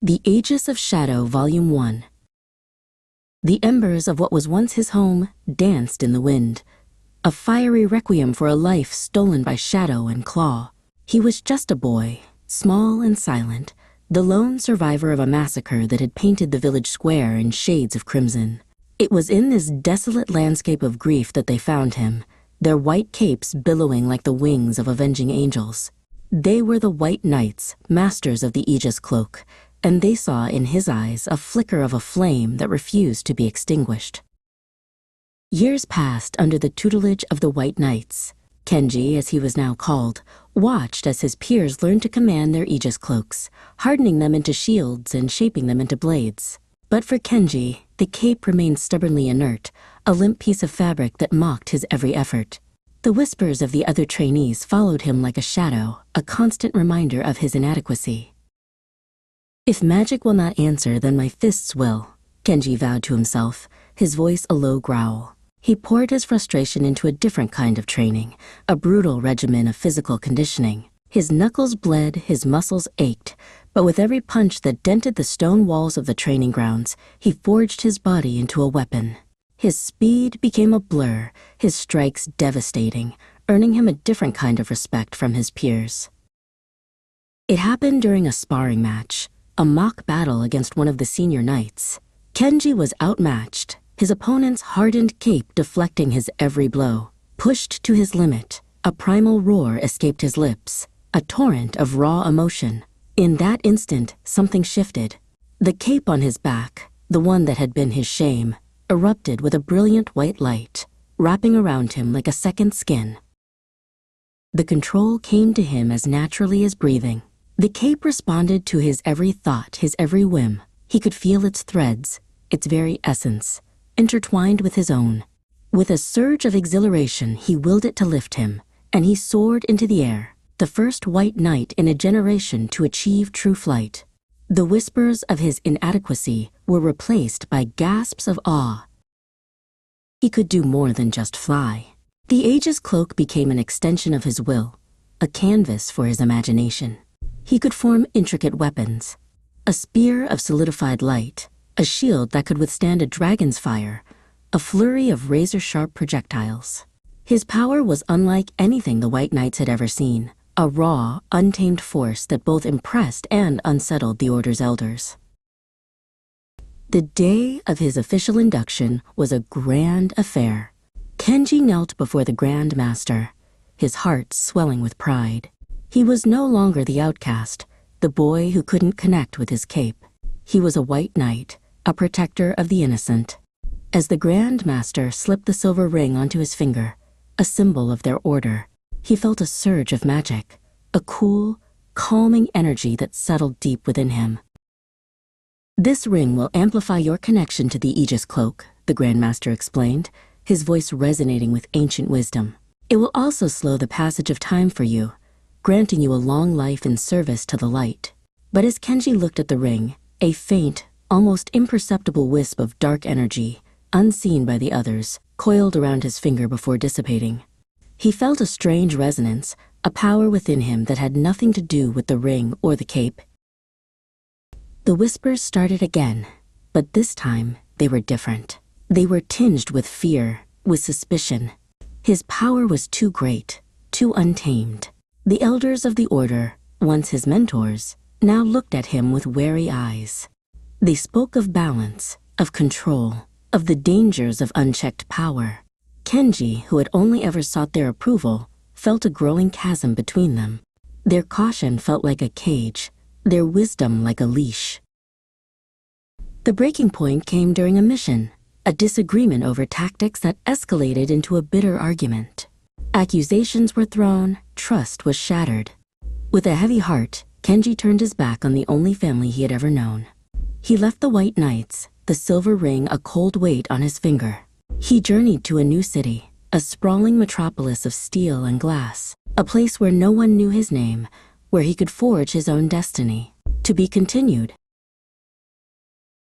The Aegis of Shadow, Volume 1. The embers of what was once his home danced in the wind, a fiery requiem for a life stolen by shadow and claw. He was just a boy, small and silent, the lone survivor of a massacre that had painted the village square in shades of crimson. It was in this desolate landscape of grief that they found him, their white capes billowing like the wings of avenging angels. They were the White Knights, masters of the Aegis cloak, and they saw in his eyes a flicker of a flame that refused to be extinguished. Years passed under the tutelage of the White Knights. Kenji, as he was now called, watched as his peers learned to command their Aegis cloaks, hardening them into shields and shaping them into blades. But for Kenji, the cape remained stubbornly inert, a limp piece of fabric that mocked his every effort. The whispers of the other trainees followed him like a shadow, a constant reminder of his inadequacy. "If magic will not answer, then my fists will," Kenji vowed to himself, his voice a low growl. He poured his frustration into a different kind of training, a brutal regimen of physical conditioning. His knuckles bled, his muscles ached, but with every punch that dented the stone walls of the training grounds, he forged his body into a weapon. His speed became a blur, his strikes devastating, earning him a different kind of respect from his peers. It happened during a sparring match, a mock battle against one of the senior knights. Kenji was outmatched, his opponent's hardened cape deflecting his every blow. Pushed to his limit, a primal roar escaped his lips, a torrent of raw emotion. In that instant, something shifted. The cape on his back, the one that had been his shame, erupted with a brilliant white light, wrapping around him like a second skin. The control came to him as naturally as breathing. The cape responded to his every thought, his every whim. He could feel its threads, its very essence, intertwined with his own. With a surge of exhilaration, he willed it to lift him, and he soared into the air, the first white knight in a generation to achieve true flight. The whispers of his inadequacy were replaced by gasps of awe. He could do more than just fly. The Aegis cloak became an extension of his will, a canvas for his imagination. He could form intricate weapons, a spear of solidified light, a shield that could withstand a dragon's fire, a flurry of razor-sharp projectiles. His power was unlike anything the White Knights had ever seen, a raw, untamed force that both impressed and unsettled the Order's elders. The day of his official induction was a grand affair. Kenji knelt before the Grand Master, his heart swelling with pride. He was no longer the outcast, the boy who couldn't connect with his cape. He was a White Knight, a protector of the innocent. As the Grand Master slipped the silver ring onto his finger, a symbol of their order, he felt a surge of magic, a cool, calming energy that settled deep within him. "This ring will amplify your connection to the Aegis cloak," the Grand Master explained, his voice resonating with ancient wisdom. "It will also slow the passage of time for you, granting you a long life in service to the light." But as Kenji looked at the ring, a faint, almost imperceptible wisp of dark energy, unseen by the others, coiled around his finger before dissipating. He felt a strange resonance, a power within him that had nothing to do with the ring or the cape. The whispers started again, but this time they were different. They were tinged with fear, with suspicion. His power was too great, too untamed. The elders of the Order, once his mentors, now looked at him with wary eyes. They spoke of balance, of control, of the dangers of unchecked power. Kenji, who had only ever sought their approval, felt a growing chasm between them. Their caution felt like a cage, their wisdom like a leash. The breaking point came during a mission, a disagreement over tactics that escalated into a bitter argument. Accusations were thrown, trust was shattered. With a heavy heart, Kenji turned his back on the only family he had ever known. He left the White Knights, the silver ring a cold weight on his finger. He journeyed to a new city, a sprawling metropolis of steel and glass, a place where no one knew his name, where he could forge his own destiny. To be continued.